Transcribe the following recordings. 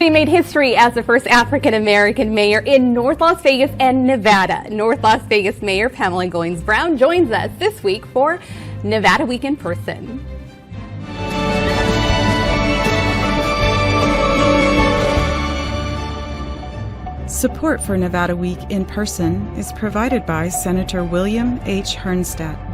She made history as the first African-American mayor in North Las Vegas and Nevada. North Las Vegas Mayor Pamela Goynes-Brown joins us this week for Nevada Week in Person. Support for Nevada Week in Person is provided by Senator William H. Hernstat.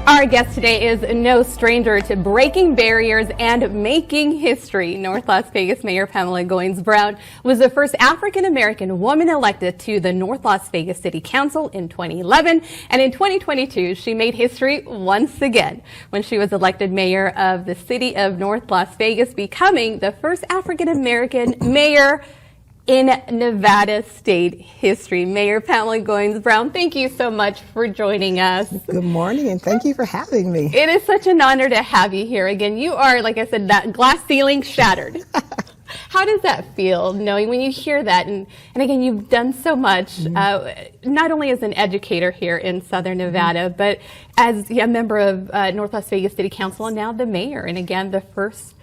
Our guest today is no stranger to breaking barriers and making history. North Las Vegas Mayor Pamela Goynes-Brown was the first African-American woman elected to the North Las Vegas City Council in 2011. And in 2022, she made history once again when she was elected mayor of the city of North Las Vegas, becoming the first African-American mayor in Nevada state history. Mayor Pamela Goynes-Brown, thank you so much for joining us. Good morning, and thank you for having me. It is such an honor to have you here again. You are, like I said, that glass ceiling shattered. How does that feel, knowing when you hear that? And again, you've done so much, not only as an educator here in Southern Nevada, but as a member of North Las Vegas City Council and now the mayor, and again, the first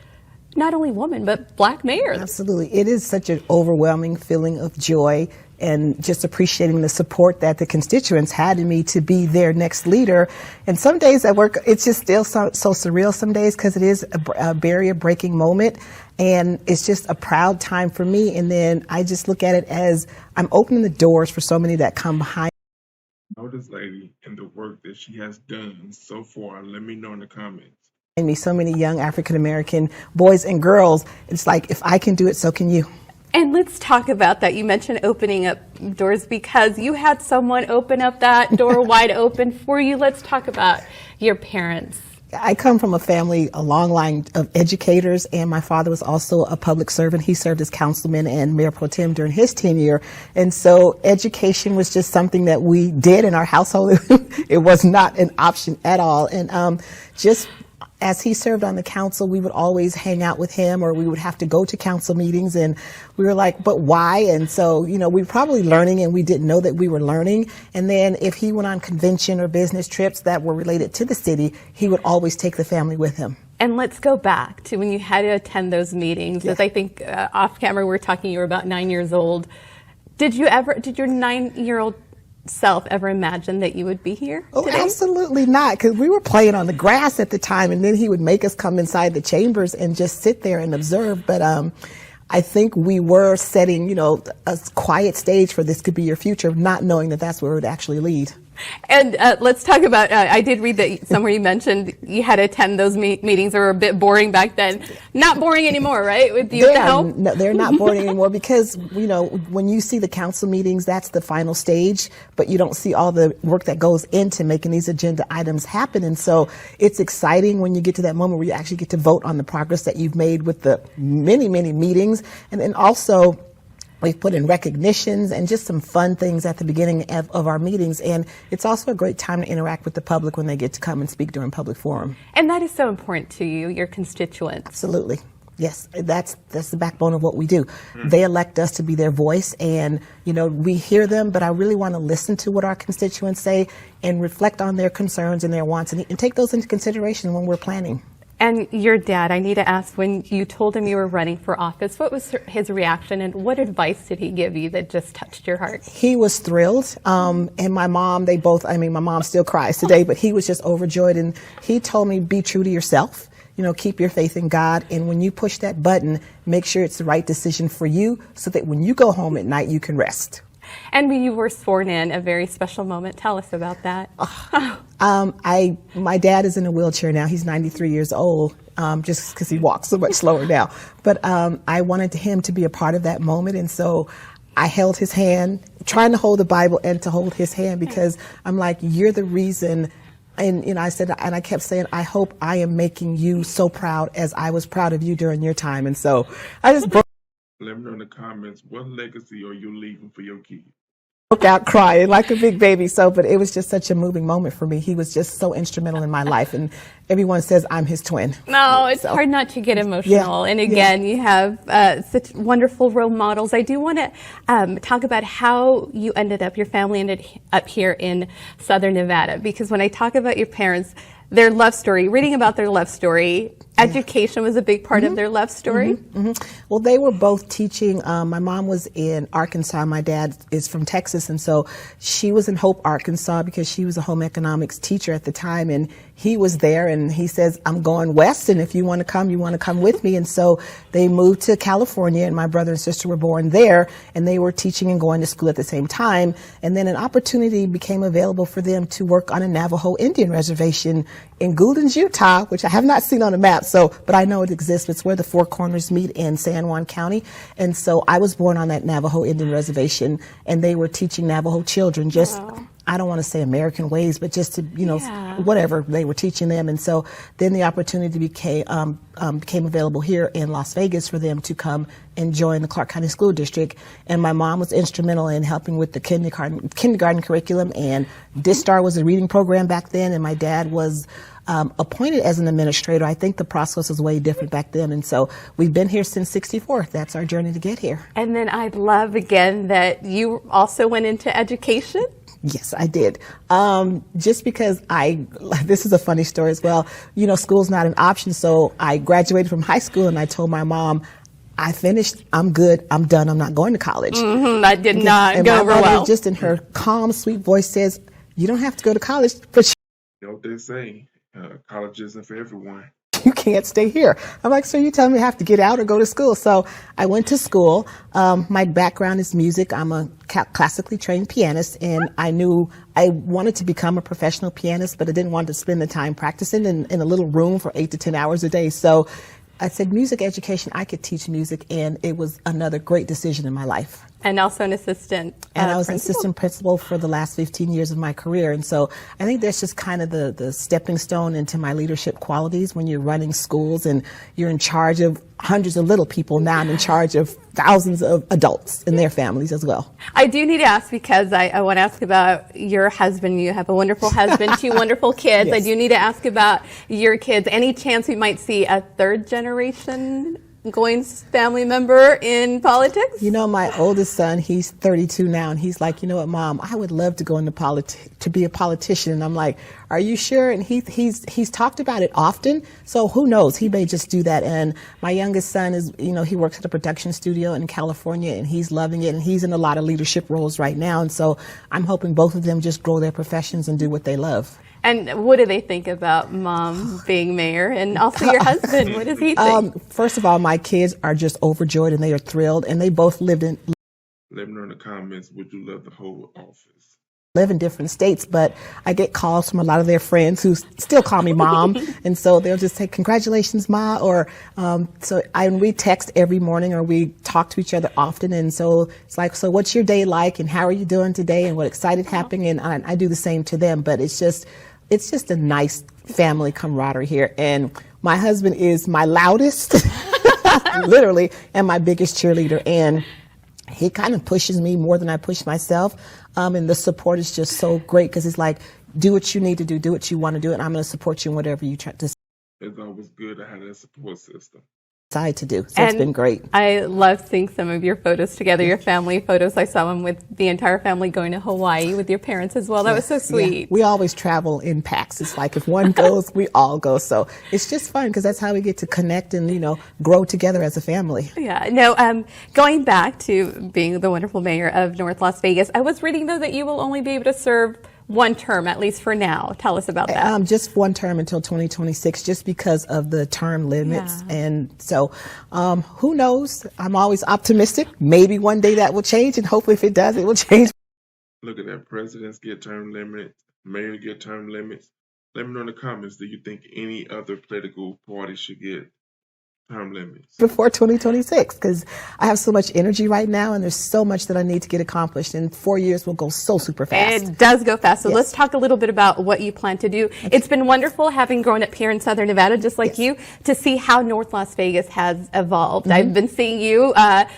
not only woman, but black mayor. Absolutely. It is such an overwhelming feeling of joy and just appreciating the support that the constituents had in me to be their next leader. And some days at work, it's just still so surreal some days because it is a barrier-breaking moment. And it's just a proud time for me. And then I just look at it as I'm opening the doors for so many that come behind. Know this lady and the work that she has done so far. Let me know in the comments. Me, so many young African-American boys and girls. It's like, if I can do it, so can you. And let's talk about that. You mentioned opening up doors because you had someone open up that door wide open for you. Let's talk about your parents. I come from a family, a long line of educators, and my father was also a public servant. He served as councilman and mayor pro tem during his tenure. And so education was just something that we did in our household. It was not an option at all. And just as he served on the council, we would always hang out with him, or we would have to go to council meetings, and we were like, but why? And so, you know, we were probably learning, and we didn't know that we were learning. And then if he went on convention or business trips that were related to the city, he would always take the family with him. And let's go back to when you had to attend those meetings. As I think off camera, we were talking, you were about 9 years old. Did your 9-year-old self ever imagine that you would be here today? Oh, absolutely not, because we were playing on the grass at the time, and then he would make us come inside the chambers and just sit there and observe. But I think we were setting, you know, a quiet stage for this could be your future, not knowing that that's where it would actually lead. And let's talk about, I did read that somewhere you mentioned you had to attend those meetings that were a bit boring back then. Not boring anymore, right? With you help? No, they're not boring anymore because, you know, when you see the council meetings, that's the final stage, but you don't see all the work that goes into making these agenda items happen. And so it's exciting when you get to that moment where you actually get to vote on the progress that you've made with the many, many meetings. And then also, we've put in recognitions and just some fun things at the beginning of our meetings. And it's also a great time to interact with the public when they get to come and speak during public forum. And that is so important to you, your constituents. Absolutely. Yes, that's the backbone of what we do. They elect us to be their voice, and, you know, we hear them, but I really want to listen to what our constituents say and reflect on their concerns and their wants and take those into consideration when we're planning. And your dad, I need to ask, when you told him you were running for office, what was his reaction and what advice did he give you that just touched your heart? He was thrilled. And my mom, my mom still cries today, but he was just overjoyed. And he told me, be true to yourself, you know, keep your faith in God. And when you push that button, make sure it's the right decision for you so that when you go home at night, you can rest. And when you were sworn in, a very special moment. Tell us about that. My dad is in a wheelchair now. He's 93 years old, just because he walks so much slower now. But I wanted him to be a part of that moment. And so I held his hand, trying to hold the Bible and to hold his hand, because I'm like, you're the reason. And, you know, I kept saying, I hope I am making you so proud as I was proud of you during your time. And so I just broke Let me know in the comments, what legacy are you leaving for your kids? Out crying like a big baby. But it was just such a moving moment for me. He was just so instrumental in my life, and everyone says I'm his twin. No, it's hard not to get emotional. And again, you have such wonderful role models. I do want to talk about how you your family ended up here in Southern Nevada, because when I talk about your parents, their love story, reading about their love story, Education was a big part of their love story. Well, they were both teaching. My mom was in Arkansas. My dad is from Texas. And so she was in Hope, Arkansas, because she was a home economics teacher at the time. And he was there, and he says, I'm going west, and if you want to come with me. And so they moved to California, and my brother and sister were born there, and they were teaching and going to school at the same time. And then an opportunity became available for them to work on a Navajo Indian reservation in Gouldens, Utah, which I have not seen on a map, but I know it exists. It's where the Four Corners meet in San Juan County. And so I was born on that Navajo Indian reservation, and they were teaching Navajo children just, I don't want to say American ways, but just to, whatever they were teaching them. And so then the opportunity became available here in Las Vegas for them to come and join the Clark County School District. And my mom was instrumental in helping with the kindergarten curriculum, and DISTAR was a reading program back then, and my dad was appointed as an administrator. I think the process was way different back then. And so we've been here since '64. That's our journey to get here. And then I'd love again that you also went into education. Yes, I did. Just because this is a funny story as well. School's not an option. So I graduated from high school, and I told my mom, I finished, I'm good, I'm done, I'm not going to college. That did not go over well. well. Just in her calm, sweet voice says, you don't have to go to college, but You know what they say, college isn't for everyone. you can't stay here. I'm like, so you tell me I have to get out or go to school? So I went to school. My background is music. I'm a classically trained pianist, and I knew I wanted to become a professional pianist, but I didn't want to spend the time practicing in a little room for 8 to 10 hours a day. So I said, music education, I could teach music, and it was another great decision in my life. And also an assistant And I was an principal. assistant principal for the last 15 years of my career. And so I think that's just kind of the stepping stone into my leadership qualities. When you're running schools and you're in charge of hundreds of little people, now I'm in charge of thousands of adults and their families as well. I do need to ask, because I want to ask about your husband. You have a wonderful husband, 2 wonderful kids. Yes. I do need to ask about your kids. Any chance we might see a 3rd generation Goynes family member in politics? My oldest son, he's 32 now, and he's like, you know what, Mom, I would love to go into to be a politician. And I'm like, are you sure? And he's talked about it often, so who knows? He may just do that. And my youngest son is, he works at a production studio in California, and he's loving it, and he's in a lot of leadership roles right now. And so I'm hoping both of them just grow their professions and do what they love. And what do they think about Mom being mayor? And also your husband, what does he think? First of all, my kids are just overjoyed, and they are thrilled, and they both Let me know in the comments, would you love to hold office? live in different states, but I get calls from a lot of their friends who still call me Mom, and so they'll just say, congratulations, Ma, or we text every morning, or we talk to each other often, and so it's like, so what's your day like, and how are you doing today, and what excited happening, and I do the same to them. But it's just a nice family camaraderie here, and my husband is my loudest, literally, and my biggest cheerleader, and he kind of pushes me more than I push myself, and the support is just so great, because it's like, do what you need to do what you want to do, and I'm going to support you in whatever you try to It's always good to have that support system. decide to do. So it's been great. I love seeing some of your photos together, your family photos. I saw one with the entire family going to Hawaii with your parents as well. That was so sweet. Yeah. We always travel in packs. It's like if one goes, we all go. So it's just fun, because that's how we get to connect and, grow together as a family. Yeah. No, going back to being the wonderful mayor of North Las Vegas, I was reading, though, that you will only be able to serve 1 term, at least for now. Tell us about that. Just 1 term until 2026, just because of the term limits. Yeah. And so, who knows? I'm always optimistic. Maybe one day that will change, and hopefully if it does, it will change. Look at that. Presidents get term limits. Mayors get term limits. Let me know in the comments, do you think any other political party should get term limits? Before 2026, because I have so much energy right now, and there's so much that I need to get accomplished, and 4 years will go so super fast. It does go fast. So Yes. let's talk a little bit about what you plan to do. It's been wonderful having grown up here in Southern Nevada, just like you, to see how North Las Vegas has evolved. I've been seeing you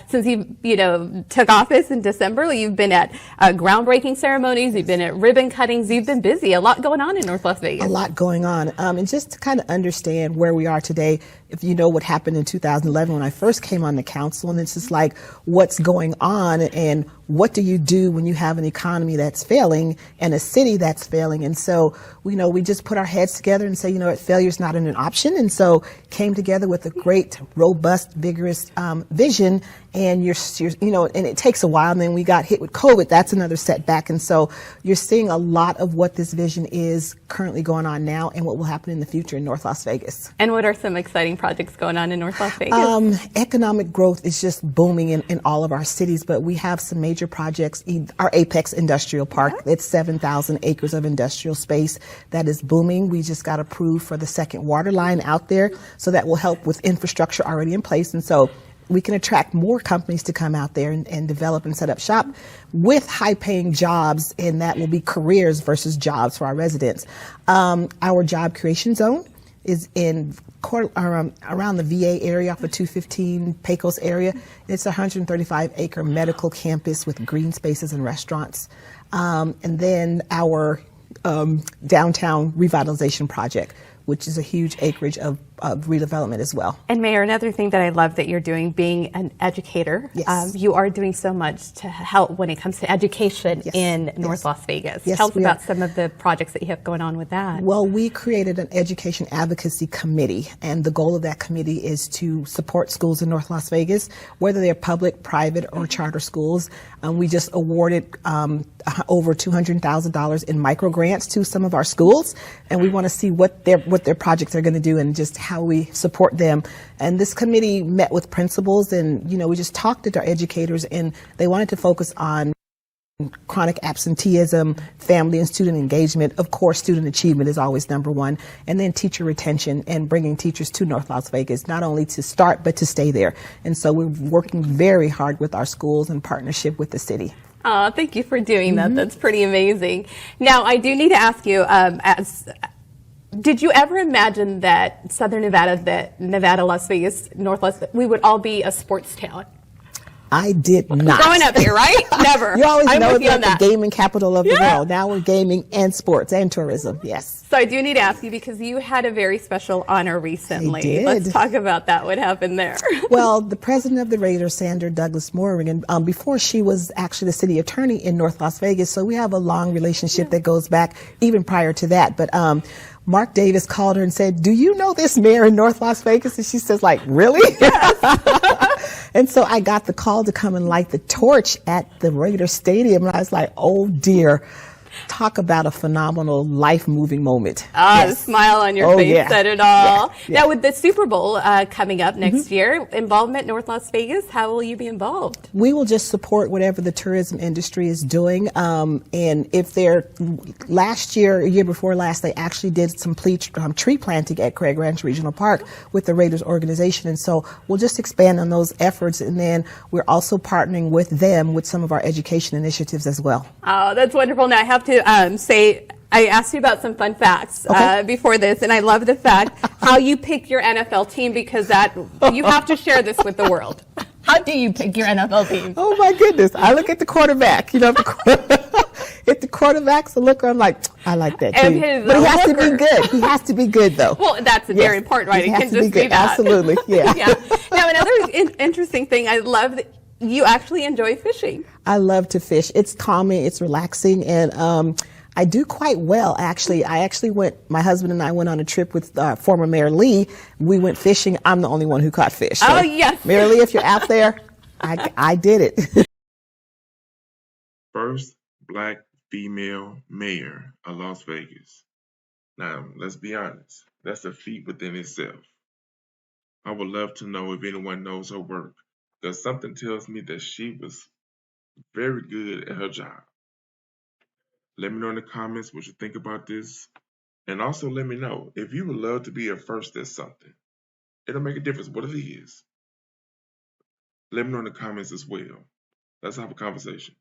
since you took office in December. You've been at groundbreaking ceremonies. You've been at ribbon cuttings. You've been busy. A lot going on in North Las Vegas. A lot going on. And just to kind of understand where we are today, if you know what happened in 2011 when I first came on the council, and it's just like, what's going on and what do you do when you have an economy that's failing and a city that's failing? And so, we just put our heads together and say, failure is not an option. And so came together with a great, robust, vigorous vision. And and it takes a while. And then we got hit with COVID. That's another setback. And so you're seeing a lot of what this vision is currently going on now and what will happen in the future in North Las Vegas. And what are some exciting projects going on in North Las Vegas? Economic growth is just booming in all of our cities, but we have some major projects. Our Apex Industrial Park, it's 7,000 acres of industrial space that is booming. We just got approved for the second water line out there, so that will help with infrastructure already in place. And so we can attract more companies to come out there and develop and set up shop with high-paying jobs, and that will be careers versus jobs for our residents. Our job creation zone is around the VA area off of 215 Pecos area. It's a 135-acre medical campus with green spaces and restaurants. And then our downtown revitalization project, which is a huge acreage of redevelopment as well. And Mayor, another thing that I love that you're doing, being an educator, yes. You are doing so much to help when it comes to education yes. in North yes. Las Vegas. Yes, Tell us about some of the projects that you have going on with that. Well, we created an education advocacy committee, and the goal of that committee is to support schools in North Las Vegas, whether they're public, private, or charter schools. We just awarded over $200,000 in micro grants to some of our schools, and we want to see what their projects are going to do and just how we support them. And this committee met with principals, and we just talked to our educators, and they wanted to focus on chronic absenteeism, family and student engagement. Of course, student achievement is always number one, and then teacher retention and bringing teachers to North Las Vegas, not only to start but to stay there. And so we're working very hard with our schools in partnership with the city. Oh, thank you for doing that. That's pretty amazing. Now, I do need to ask you, did you ever imagine that Southern Nevada, Las Vegas, we would all be a sports town? I did not. Growing up here, right? Never. You always I'm know with it's you like the gaming capital of the world. Now we're gaming and sports and tourism. Yes. So I do need to ask you, because you had a very special honor recently. I did. Let's talk about that. What happened there? Well, the president of the Raiders, Sandra Douglas Morgan, before she was actually the city attorney in North Las Vegas, so we have a long relationship that goes back even prior to that. But Mark Davis called her and said, "Do you know this mayor in North Las Vegas?" And she says, like, really? Yes. And so I got the call to come and light the torch at the Raiders Stadium. And I was like, oh, dear. Talk about a phenomenal, life-moving moment. The smile on your face said it all. Yeah. Now, with the Super Bowl coming up next year, involvement in North Las Vegas, how will you be involved? We will just support whatever the tourism industry is doing. And if they're, year before last, they actually did some tree planting at Craig Ranch Regional Park with the Raiders organization. And so we'll just expand on those efforts. And then we're also partnering with them with some of our education initiatives as well. Oh, that's wonderful. Now, I have to say, I asked you about some fun facts before this, and I love the fact how you pick your NFL team, because you have to share this with the world. How do you pick your NFL team? Oh my goodness! I look at the quarterback. If the quarterback's a looker, I'm like, I like that team. But he has to be good. He has to be good, though. Well, that's very important, right? He It has can to just be good. that. Absolutely, yeah. Now, another interesting thing, I love that you actually enjoy fishing. I love to fish. It's calming, it's relaxing, and I do quite well, actually. My husband and I went on a trip with former Mayor Lee. We went fishing. I'm the only one who caught fish. So, oh, yes. Mayor Lee, if you're out there, I did it. First black female mayor of Las Vegas. Now, let's be honest. That's a feat within itself. I would love to know if anyone knows her work, because something tells me that she was very good at her job. Let me know in the comments what you think about this. And also let me know if you would love to be a first at something. It'll make a difference what it is. Let me know in the comments as well. Let's have a conversation.